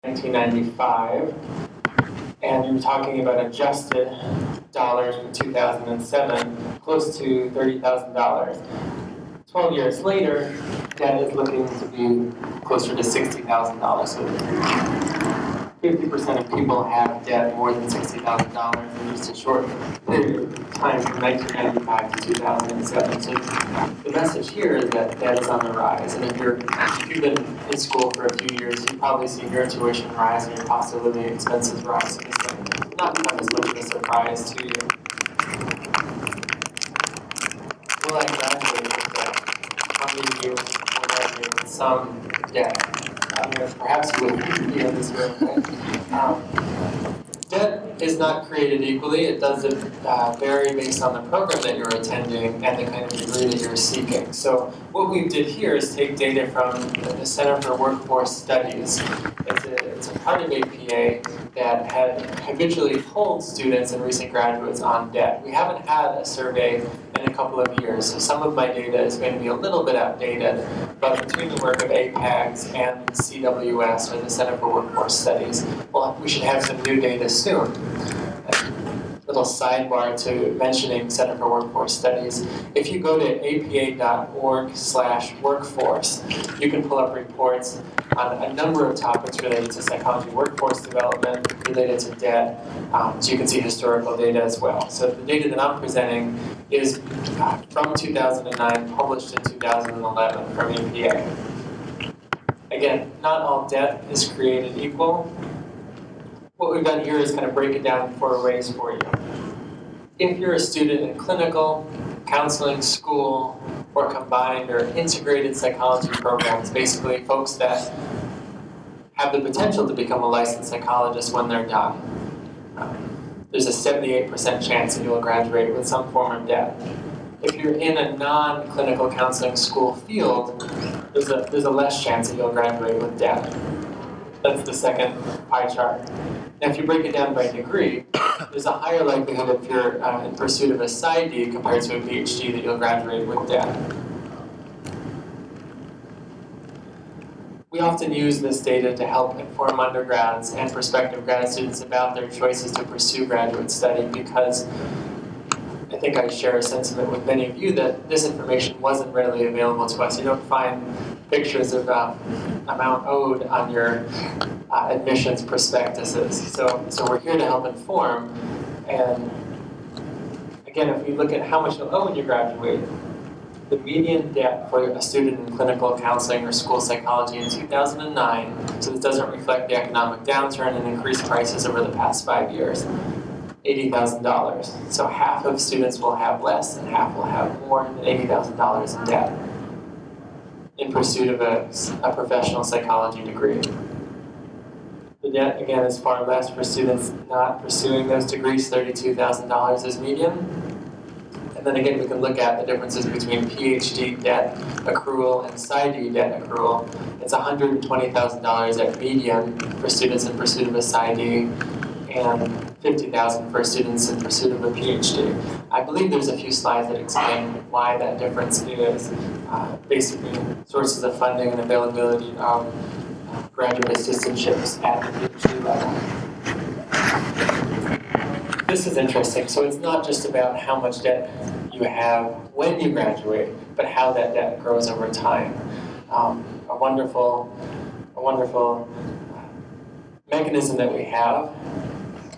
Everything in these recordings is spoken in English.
1995, and you're talking about adjusted dollars for 2007, close to $30,000. 12 years later, debt is looking to be closer to $60,000. So 50% of people have debt more than $60,000 in just a short period of time from 1995 to 2007. So the message here is that debt is on the rise. And if you've been in school for a few years, you've probably seen your tuition rise and your cost of living expenses rise. So it's not come as much of a surprise to you. Will I graduate with debt? How many of you will graduate with some debt? Perhaps you would be in this room, right? Debt is not created equally. It does vary based on the program that you're attending and the kind of degree that you're seeking. So what we did here is take data from the Center for Workforce Studies. It's a part of APA that had habitually polled students and recent graduates on debt. We haven't had a survey in a couple of years, so some of my data is going to be a little bit outdated, but between the work of APAGS and CWS, or the Center for Workforce Studies, well, we should have some new data soon. Little sidebar to mentioning Center for Workforce Studies. If you go to apa.org/workforce, you can pull up reports on a number of topics related to psychology workforce development, related to debt, so you can see historical data as well. So the data that I'm presenting is from 2009, published in 2011 from APA. Again, not all debt is created equal. What we've done here is kind of break it down in 4 ways for you. If you're a student in clinical, counseling, school, or combined or integrated psychology programs, basically folks that have the potential to become a licensed psychologist when they're done, there's a 78% chance that you'll graduate with some form of debt. If you're in a non-clinical counseling school field, there's a less chance that you'll graduate with debt. That's the second pie chart. Now, if you break it down by degree, there's a higher likelihood if you're in pursuit of a PsyD compared to a PhD that you'll graduate with debt. We often use this data to help inform undergrads and prospective grad students about their choices to pursue graduate study, because I think I share a sentiment with many of you that this information wasn't readily available to us. You don't find pictures of amount owed on your admissions prospectuses. So we're here to help inform. And again, if you look at how much you'll owe when you graduate, the median debt for a student in clinical counseling or school psychology in 2009, so this doesn't reflect the economic downturn and increased prices over the past 5 years, $80,000. So half of students will have less and half will have more than $80,000 in debt in pursuit of a professional psychology degree. The debt, again, is far less for students not pursuing those degrees, $32,000 is median. And then again, we can look at the differences between PhD debt accrual and PsyD debt accrual. It's $120,000 at median for students in pursuit of a PsyD, and $50,000 for students in pursuit of a PhD. I believe there's a few slides that explain why that difference is. Basically, sources of funding and availability of graduate assistantships at the PhD level. This is interesting. So it's not just about how much debt you have when you graduate, but how that debt grows over time. A wonderful mechanism that we have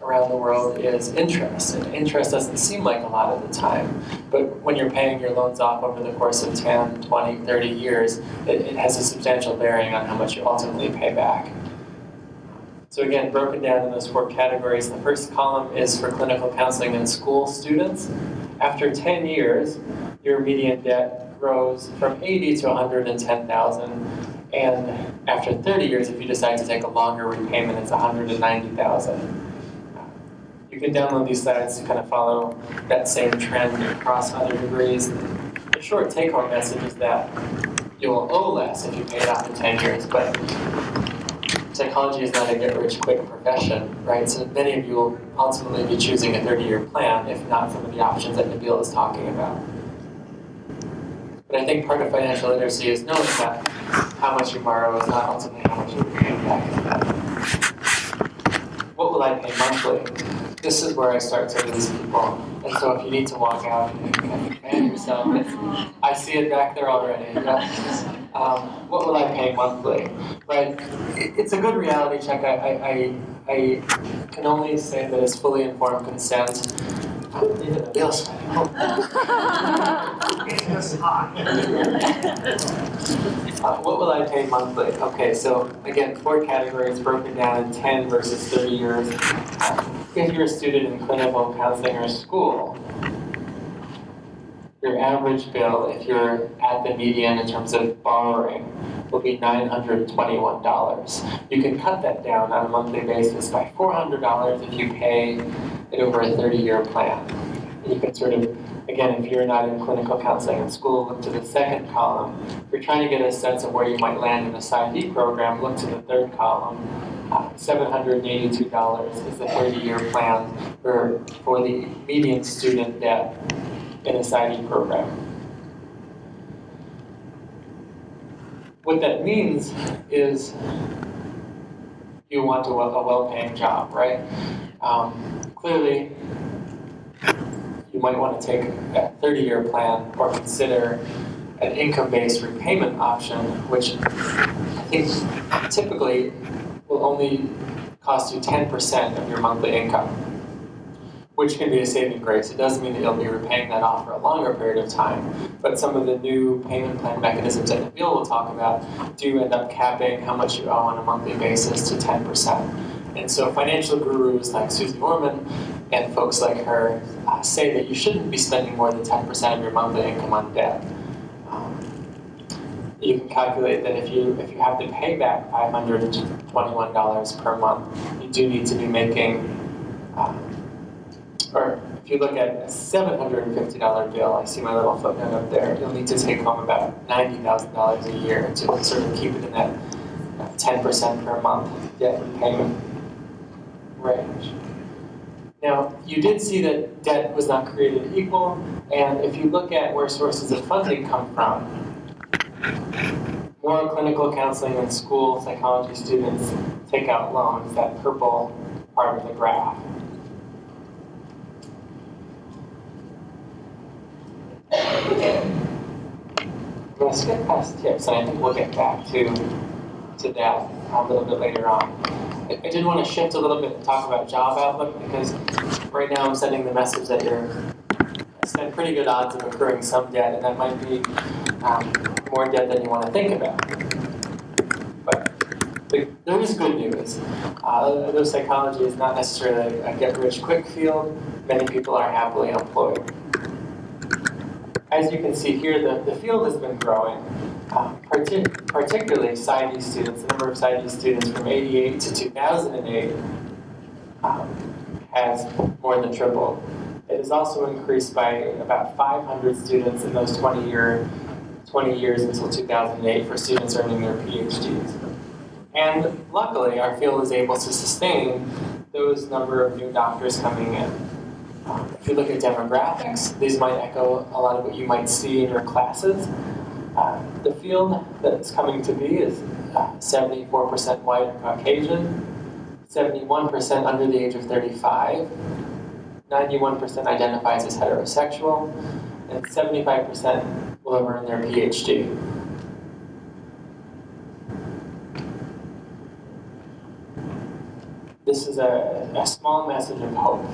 around the world is interest. And interest doesn't seem like a lot of the time, but when you're paying your loans off over the course of 10, 20, 30 years, it has a substantial bearing on how much you ultimately pay back. So again, broken down in those 4 categories, the first column is for clinical counseling and school students. After 10 years, your median debt grows from $80,000 to $110,000. And after 30 years, if you decide to take a longer repayment, it's $190,000. You can download these slides to kind of follow that same trend across other degrees. The short take-home message is that you will owe less if you pay it off in 10 years, but psychology is not a get-rich-quick profession, right? So many of you will ultimately be choosing a 30-year plan, if not some of the options that Nabil is talking about. But I think part of financial literacy is knowing that how much you borrow is not ultimately how much you pay back. will I pay monthly? This is where I start to lose people. And so if you need to walk out and command yourself, I see it back there already. Yeah. What will I pay monthly? Right? It's a good reality check. I can only say that it's fully informed consent. Bill's what will I pay monthly? Okay, so again, 4 categories broken down in 10 versus 30 years. If you're a student in clinical counseling or school, your average bill, if you're at the median in terms of borrowing, will be $921. You can cut that down on a monthly basis by $400 if you pay it over a 30-year plan. And you can sort of, again, if you're not in clinical counseling in school, look to the second column. If you're trying to get a sense of where you might land in a PsyD program, look to the third column. $782 is the 30-year plan for the median student debt in a PsyD program. What that means is you want a well-paying job, right? Clearly, you might want to take a 30-year plan or consider an income-based repayment option, which I think typically will only cost you 10% of your monthly income, which can be a saving grace. It doesn't mean that you'll be repaying that off for a longer period of time, but some of the new payment plan mechanisms that Nabil will talk about do end up capping how much you owe on a monthly basis to 10%. And so financial gurus like Susie Orman and folks like her say that you shouldn't be spending more than 10% of your monthly income on debt. You can calculate that if you have to pay back $521 per month, you do need to be making, or if you look at a $750 bill, I see my little footnote up there, you'll need to take home about $90,000 a year to sort of keep it in that 10% per month debt repayment range. Now, you did see that debt was not created equal, and if you look at where sources of funding come from, more clinical counseling and school psychology students take out loans, that purple part of the graph. I'm going to skip past tips, and I think we'll get back to that a little bit later on. I did want to shift a little bit and talk about job outlook, because right now I'm sending the message that you're stand pretty good odds of accruing some debt, and that might be more debt than you want to think about. But there is good news. Though psychology is not necessarily a get-rich-quick field, many people are happily employed. As you can see here, the field has been growing, particularly PsyD students. The number of PsyD students from '88 to 2008 has more than tripled. It has also increased by about 500 students in those 20 years until 2008 for students earning their PhDs. And luckily, our field is able to sustain those number of new doctors coming in. If you look at demographics, these might echo a lot of what you might see in your classes. The field that it's coming to be is 74% white or Caucasian, 71% under the age of 35, 91% identifies as heterosexual, and 75% will have earned their PhD. This is a small message of hope.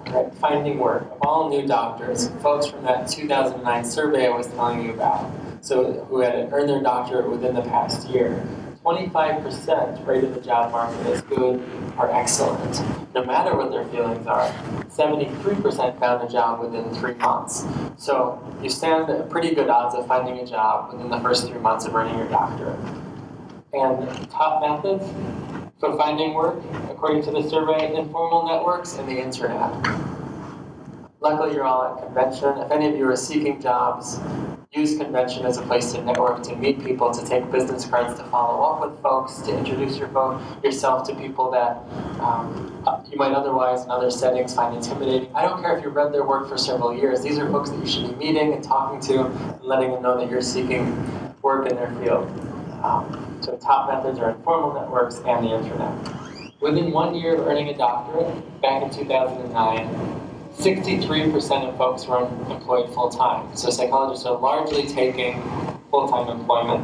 Right? Finding work of all new doctors, folks from that 2009 survey I was telling you about, so who had earned their doctorate within the past year. 25% rated the job market as good or excellent, no matter what their feelings are. 73% found a job within 3 months. So you stand pretty good odds of finding a job within the first 3 months of earning your doctorate. And top methods for finding work, according to the survey, informal networks and the internet. Luckily, you're all at convention. If any of you are seeking jobs, use convention as a place to network, to meet people, to take business cards, to follow up with folks, to introduce yourself to people that you might otherwise in other settings find intimidating. I don't care if you've read their work for several years. These are folks that you should be meeting and talking to and letting them know that you're seeking work in their field. So top methods are informal networks and the internet. Within 1 year of earning a doctorate, back in 2009, 63% of folks were employed full-time. So psychologists are largely taking full-time employment.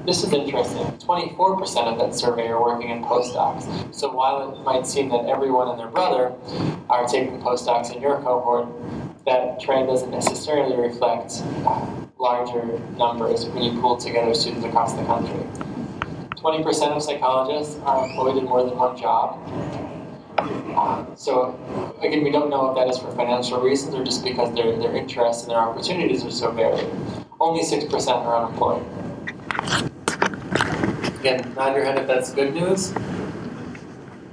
This is interesting. 24% of that survey are working in postdocs. So while it might seem that everyone and their brother are taking postdocs in your cohort, that trend doesn't necessarily reflect larger numbers when you pool together students across the country. 20% of psychologists are employed in more than one job. So again, we don't know if that is for financial reasons or just because their interests and their opportunities are so varied. Only 6% are unemployed. Again, nod your head if that's good news.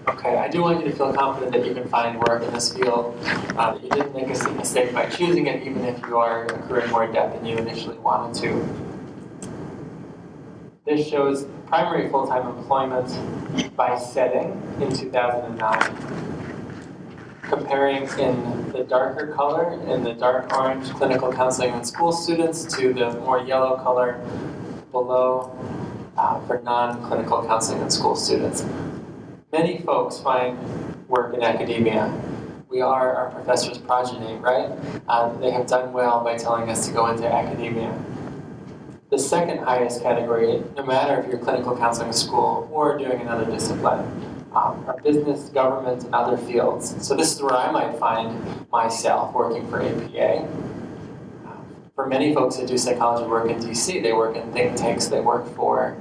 Okay, I do want you to feel confident that you can find work in this field, that you didn't make a mistake by choosing it, even if you are accruing more debt than you initially wanted to. This shows primary full-time employment by setting in 2009. Comparing in the darker color, in the dark orange, clinical counseling and school students, to the more yellow color below for non-clinical counseling and school students. Many folks find work in academia. We are our professor's progeny, right? They have done well by telling us to go into academia. The second highest category, no matter if you're clinical counseling school or doing another discipline, are business, government, and other fields. So this is where I might find myself working for APA. For many folks that do psychology work in DC, they work in think tanks, they work for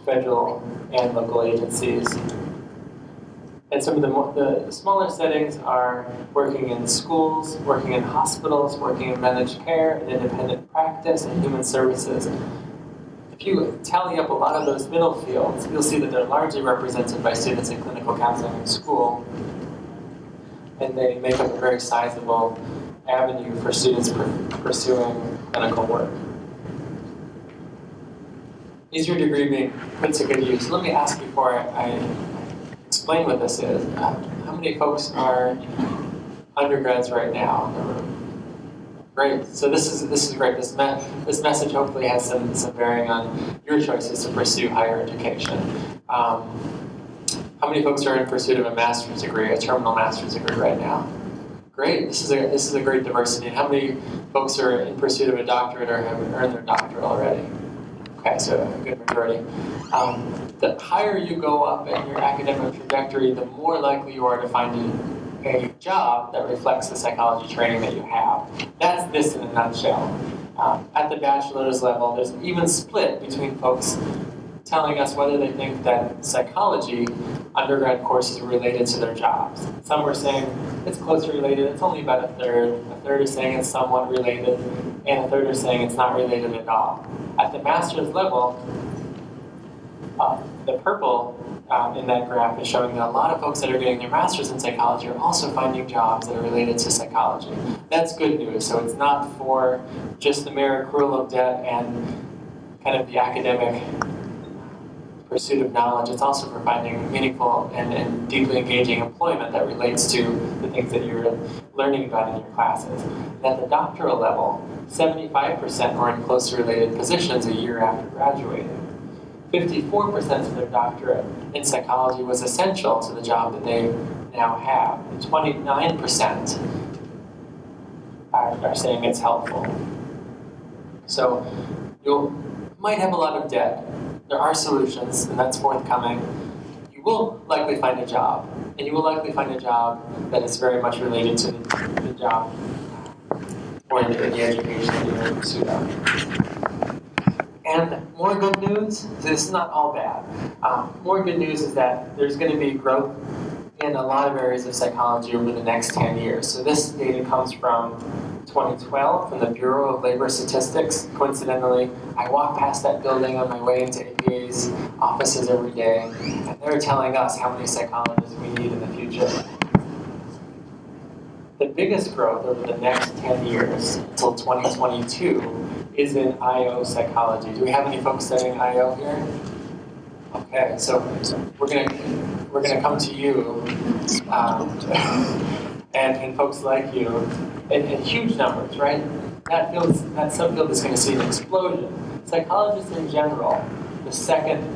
federal and local agencies. And some of the smaller settings are working in schools, working in hospitals, working in managed care, and independent practice, and human services. If you tally up a lot of those middle fields, you'll see that they're largely represented by students in clinical counseling in school, and they make up a very sizable avenue for students pursuing clinical work. Is your degree being put to good use? Let me ask before I explain what this is. How many folks are undergrads right now in the room? Great. So this is great. This message hopefully has some bearing on your choices to pursue higher education. How many folks are in pursuit of a master's degree, a terminal master's degree right now? Great. This is a great diversity. And how many folks are in pursuit of a doctorate or have earned their doctorate already? Okay, so a good majority. The higher you go up in your academic trajectory, the more likely you are to find a job that reflects the psychology training that you have. That's this in a nutshell. At the bachelor's level, there's an even split between folks telling us whether they think that psychology undergrad courses are related to their jobs. Some were saying it's closely related, it's only about a third. A third are saying it's somewhat related, and a third are saying it's not related at all. At the master's level, the purple in that graph is showing that a lot of folks that are getting their master's in psychology are also finding jobs that are related to psychology. That's good news. So it's not for just the mere accrual of debt and kind of the academic pursuit of knowledge. It's also for finding meaningful and deeply engaging employment that relates to the things that you're learning about in your classes. And at the doctoral level, 75% were in closely related positions a year after graduating. 54% of their doctorate in psychology was essential to the job that they now have. And 29% are saying it's helpful. So you might have a lot of debt. There are solutions, and that's forthcoming. You will likely find a job, and you will likely find a job that is very much related to the job or the education that you're in pursuit of. And more good news, this is not all bad. More good news is that there's going to be growth in a lot of areas of psychology over the next 10 years. So this data comes from 2012 from the Bureau of Labor Statistics. Coincidentally, I walk past that building on my way into APA's offices every day, and they're telling us how many psychologists we need in the future. The biggest growth over the next 10 years, until 2022, is in IO psychology. Do we have any folks studying IO here? Okay, so we're gonna come to you, and folks like you, in huge numbers, right? That subfield is going to see an explosion. Psychologists in general, the second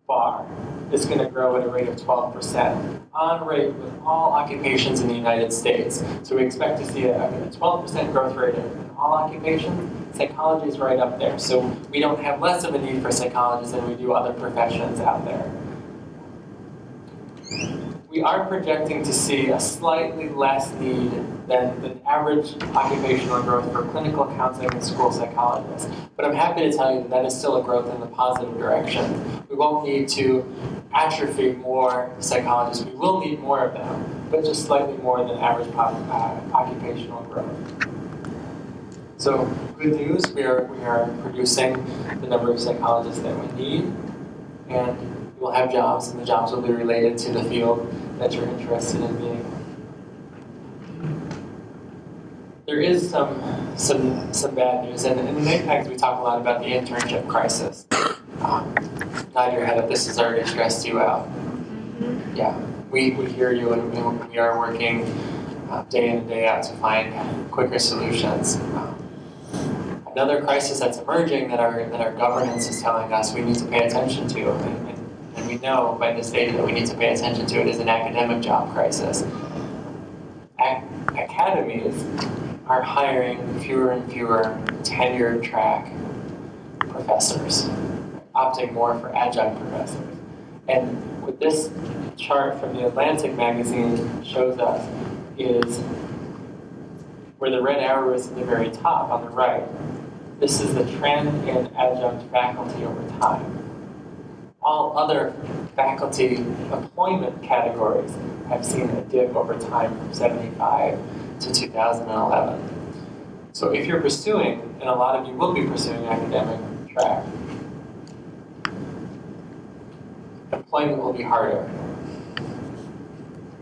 bar is going to grow at a rate of 12%, on rate with all occupations in the United States. So we expect to see a 12% growth rate in all occupations. Psychology is right up there. So we don't have less of a need for psychologists than we do other professions out there. We are projecting to see a slightly less need than the average occupational growth for clinical counseling and school psychologists. But I'm happy to tell you that that is still a growth in the positive direction. We won't need to atrophy more psychologists. We will need more of them, but just slightly more than average occupational growth. So good news, we are producing the number of psychologists that we need, and we'll have jobs, and the jobs will be related to the field that you're interested in being. There is some bad news, and in the NAPACs we talk a lot about the internship crisis. Nod your head if this has already stressed you out. Yeah, we hear you, and we are working day in and day out to find quicker solutions. Another crisis that's emerging that our governance is telling us we need to pay attention to, and we know by this data that we need to pay attention to it, is an academic job crisis. Academies are hiring fewer and fewer tenured track professors, opting more for adjunct professors. And what this chart from the Atlantic magazine shows us is where the red arrow is at the very top on the right. This is the trend in adjunct faculty over time. All other faculty employment categories have seen a dip over time from 75 to 2011. So if you're pursuing, and a lot of you will be pursuing academic track, employment will be harder.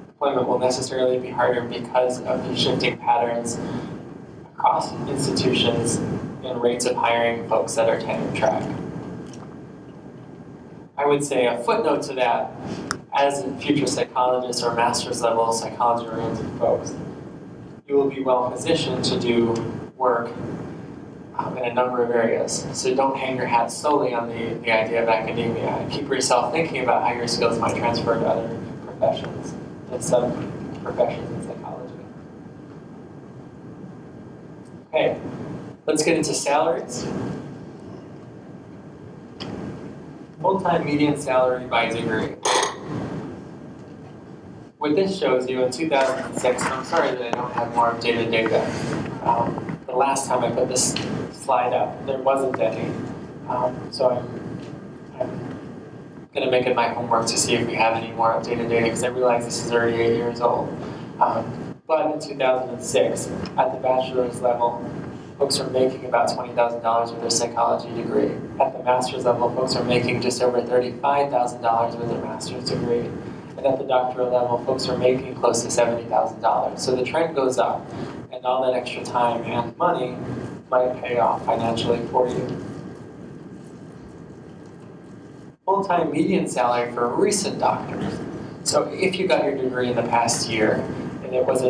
Employment will necessarily be harder because of the shifting patterns across institutions and rates of hiring folks that are tenure track. I would say a footnote to that, as future psychologists or master's level psychology-oriented folks, you will be well positioned to do work in a number of areas. So don't hang your hat solely on the idea of academia, and keep yourself thinking about how your skills might transfer to other professions and sub-professions in psychology. Okay, let's get into salaries. Full-time median salary by degree. What this shows you in 2006, and I'm sorry that I don't have more updated data. The last time I put this slide up, there wasn't any. So I'm going to make it my homework to see if we have any more updated data, because I realize this is already 8 years old. But in 2006, at the bachelor's level, folks are making about $20,000 with their psychology degree. At the master's level, folks are making just over $35,000 with their master's degree. And at the doctoral level, folks are making close to $70,000. So the trend goes up, and all that extra time and money might pay off financially for you. Full-time median salary for recent doctors. So if you got your degree in the past year, and it was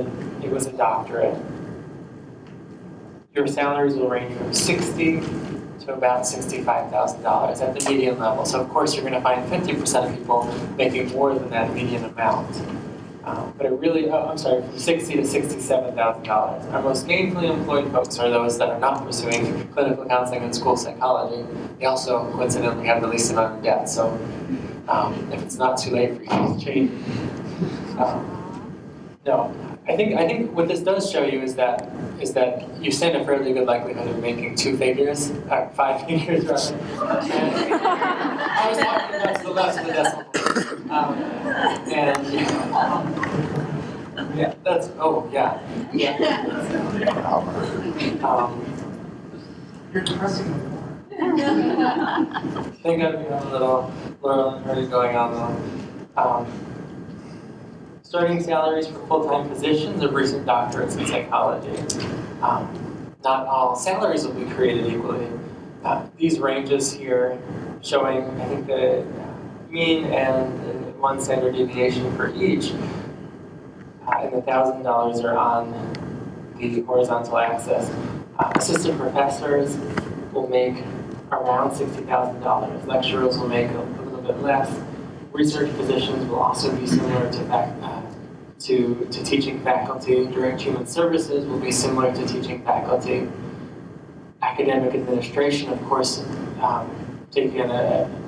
a doctorate, your salaries will range from $60,000 to about $65,000 at the median level. So of course you're going to find 50% of people making more than that median amount. But it really, from $60,000 to $67,000. Our most gainfully employed folks are those that are not pursuing clinical counseling and school psychology. They also coincidentally have the least amount of debt. So if it's not too late for you to change. No. I think what this does show you is that you stand a fairly good likelihood of making 5 figures rather. I was talking about to the left of the decimal point. Yeah, that's, oh, yeah. You're depressing me more. I think I'd be a little already going on though. Starting salaries for full-time positions of recent doctorates in psychology. Not all salaries will be created equally. These ranges here showing, I think, the mean and one standard deviation for each, and the $1,000 are on the horizontal axis. Assistant professors will make around $60,000. Lecturers will make a little bit less. research positions will also be similar to teaching faculty. Direct human services will be similar to teaching faculty. Academic administration, of course, taking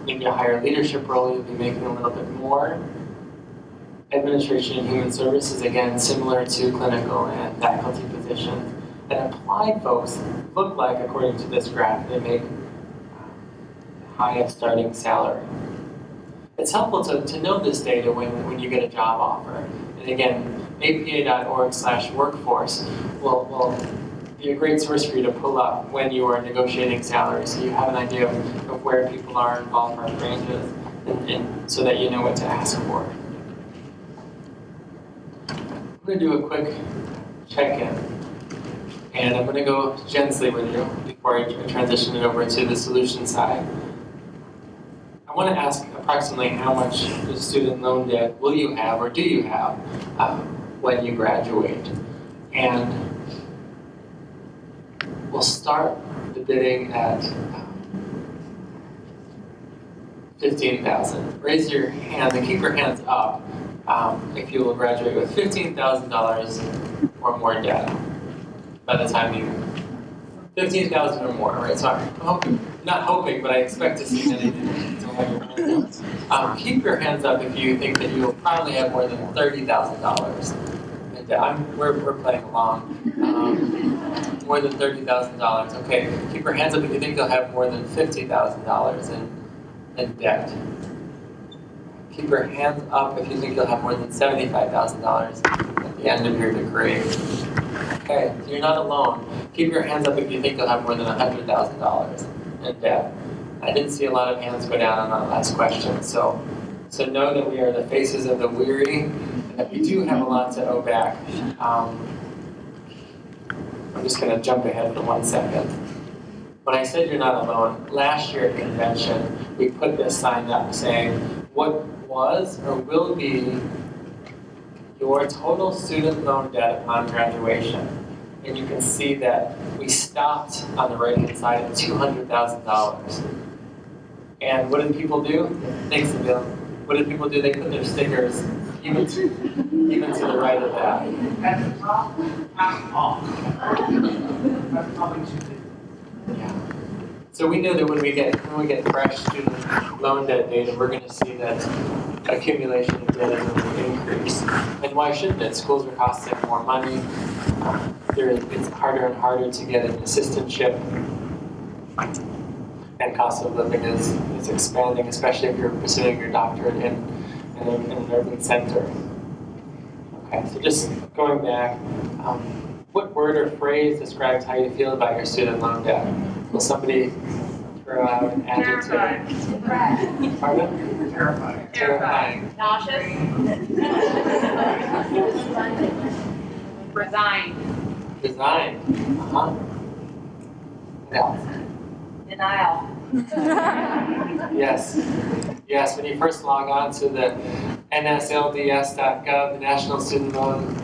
maybe a higher leadership role, you'll be making a little bit more. Administration and human services, again, similar to clinical and faculty positions. And applied folks look like, according to this graph, they make the highest starting salary. It's helpful to know this data when you get a job offer. And again, apa.org/workforce will be a great source for you to pull up when you are negotiating salaries, so you have an idea of where people are in ballpark ranges, and so that you know what to ask for. I'm going to do a quick check-in, and I'm going to go gently with you before I transition it over to the solution side. I want to ask approximately how much student loan debt will you have, or do you have, when you graduate? And we'll start the bidding at $15,000. Raise your hand and keep your hands up if you will graduate with $15,000 or more debt by the time you... 15,000 or more, right? So I'm not hoping, but I expect to see many. Keep your hands up if you think that you will probably have more than $30,000. We're playing along. More than $30,000. Okay, keep your hands up if you think you'll have more than $50,000 in debt. Keep your hands up if you think you'll have more than $75,000 at the end of your degree. Okay, so you're not alone. Keep your hands up if you think you'll have more than $100,000 in debt. I didn't see a lot of hands go down on that last question, so know that we are the faces of the weary, and that we do have a lot to owe back. I'm just going to jump ahead for 1 second. When I said you're not alone, last year at convention, we put this sign up saying, what was or will be your total student loan debt upon graduation? And you can see that we stopped on the right-hand side at $200,000. And what did people do? Thanks, Nabil. What did people do? They put their stickers even to the right of that. At the top, half off. That's probably too big. Yeah. So we know that when we get fresh student loan debt data, we're going to see that accumulation of debt is going to increase. And why shouldn't it? Schools are costing more money. It's harder and harder to get an assistantship. And cost of living is expanding, especially if you're pursuing your doctorate in an urban center. Okay, so just going back, what word or phrase describes how you feel about your student loan debt? Will somebody throw out an adjective? Terrified. Pardon? Terrifying. Terrified. Nauseous. Resigned. Resigned. What else? Denial. Yes. Yes, when you first log on to the NSLDS.gov, the National Student Loan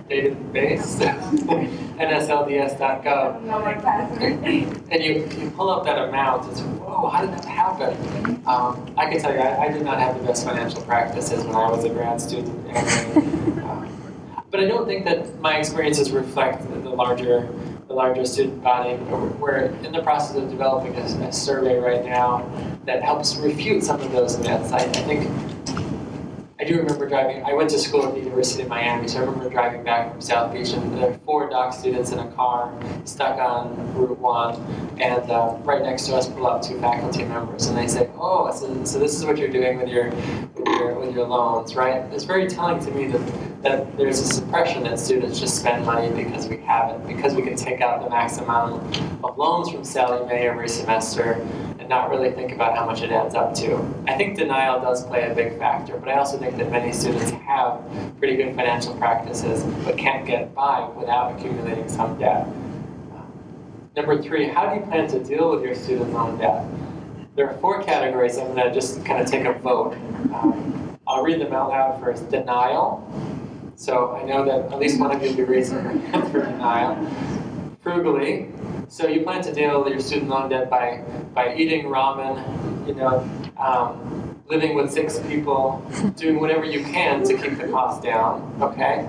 Database, NSLDS.gov, and you pull up that amount, it's, whoa, how did that happen? I can tell you, I did not have the best financial practices when I was a grad student. But I don't think that my experiences reflect the larger student body. We're in the process of developing a survey right now that helps refute some of those myths. I do remember driving, I went to school at the University of Miami, so I remember driving back from South Beach, and there were 4 doc students in a car stuck on Route 1, and right next to us pull up 2 faculty members, and they say, oh, so this is what you're doing with your loans, right? It's very telling to me that there's this impression that students just spend money because we have it, because we can take out the max amount of loans from Sallie Mae every semester and not really think about how much it adds up to. I think denial does play a big factor, but I also think that many students have pretty good financial practices but can't get by without accumulating some debt. Number 3, how do you plan to deal with your student loan debt? There are 4 categories. I'm going to just kind of take a vote. I'll read them out loud first. Denial. So I know that at least one of you will be raising your hand for denial. Frugally. So you plan to deal with your student loan debt by eating ramen, living with 6 people, doing whatever you can to keep the cost down, okay?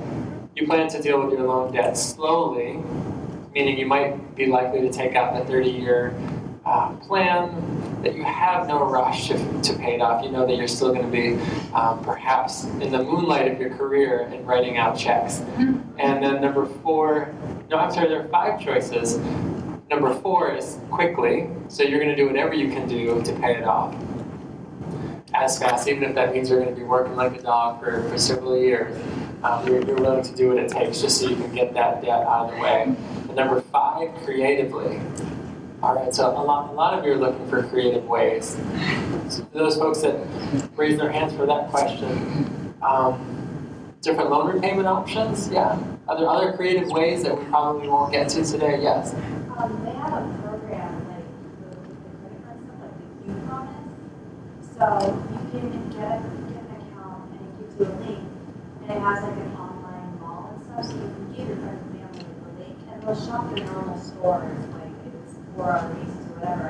You plan to deal with your loan debt slowly, meaning you might be likely to take out the 30-year plan, that you have no rush to pay it off. You know that you're still going to be perhaps in the moonlight of your career and writing out checks. And then there are 5 choices. Number 4 is quickly, so you're going to do whatever you can do to pay it off as fast, even if that means you're going to be working like a dog for several years. You're willing to do what it takes just so you can get that debt out of the way. And number 5, creatively. All right, so a lot of you are looking for creative ways. So those folks that raise their hands for that question, different loan repayment options, yeah. Are there other creative ways that we probably won't get to today? Yes. They have a program like the credit card stuff, like the Q Promise. So you can get an account and it gives you a link, and it has like an online mall and stuff, so you can give your friends and family the link, and they'll shop your normal stores, like if it's Sephora or Macy's or whatever.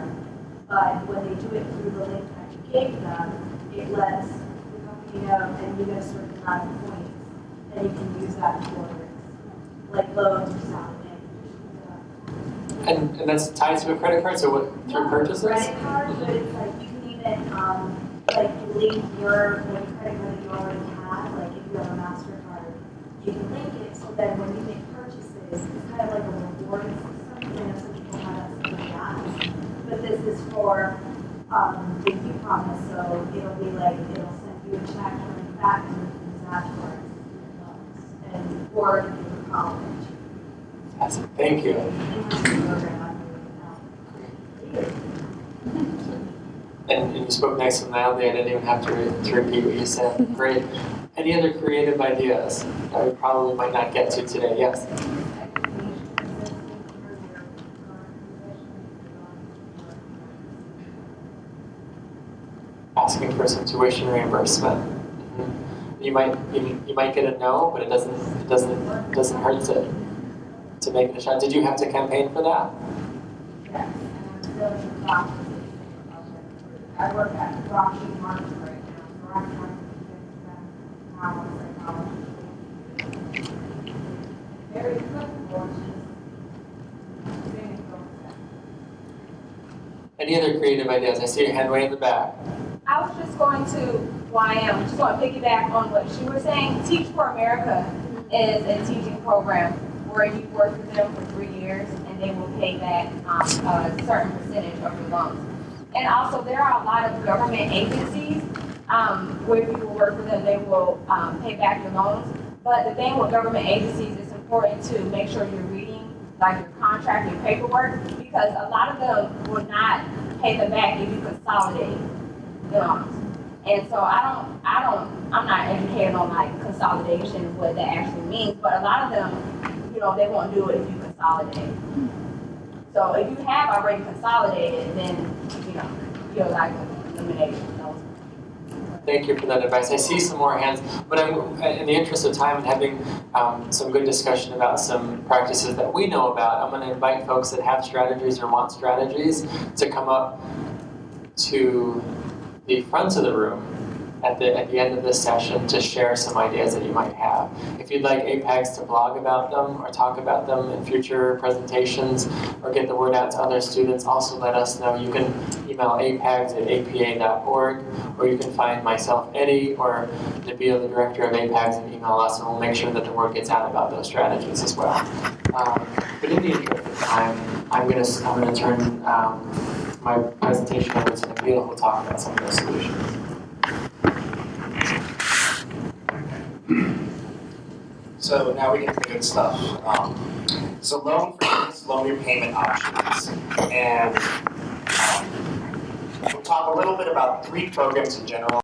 But when they do it through the link that you gave them, it lets the company know, and you get a certain amount of points, and you can use that towards like loans or something. And that's tied to a credit card, so what, through purchases? Credit card, but it's like you can even like link your credit card that you already have. Like if you have a MasterCard, you can link it so that when you make purchases, it's kind of like a reward system. You know, some people have that system with apps. But this is for the U Promise, so it'll be like it'll send you a check and back and you can use that towards your loans and or if you're for college. Thank you. And you spoke nice and loudly. I didn't even have to repeat what you said. Great. Any other creative ideas that we probably might not get to today? Yes? Asking for some tuition reimbursement. Mm-hmm. You might get a no, but it doesn't hurt to make it a shot. Did you have to campaign for that? Yes, and I'm still in the process of I work at Rocky Market right now, so I'm trying to get them how psychology. Very applicable, just very focused. Any other creative ideas? I see your hand way in the back. I was just going to just want to piggyback on what she was saying. Teach for America is a teaching program where you work with them for 3 years and they will pay back a certain percentage of your loans. And also there are a lot of government agencies where if you will work with them, they will pay back your loans. But the thing with government agencies, it's important to make sure you're reading like your contract and paperwork, because a lot of them will not pay them back if you consolidate the loans. And so I'm not educated on like consolidation, what that actually means, but a lot of them, they won't do it if you consolidate. So if you have already consolidated, then, you're like eliminating those. Thank you for that advice. I see some more hands, but in the interest of time and having some good discussion about some practices that we know about, I'm going to invite folks that have strategies or want strategies to come up to the front of the room at the end of this session to share some ideas that you might have. If you'd like APAGs to blog about them or talk about them in future presentations or get the word out to other students, also let us know. You can email apags@apa.org, or you can find myself, Eddie, or Nabil, the director of APAGs, and email us, and we'll make sure that the word gets out about those strategies as well. But in the interest of time, I'm going to turn my presentation over to Nabil, who will talk about some of those solutions. So now we get to the good stuff. So loan forgiveness, loan repayment options. And we'll talk a little bit about 3 programs in general.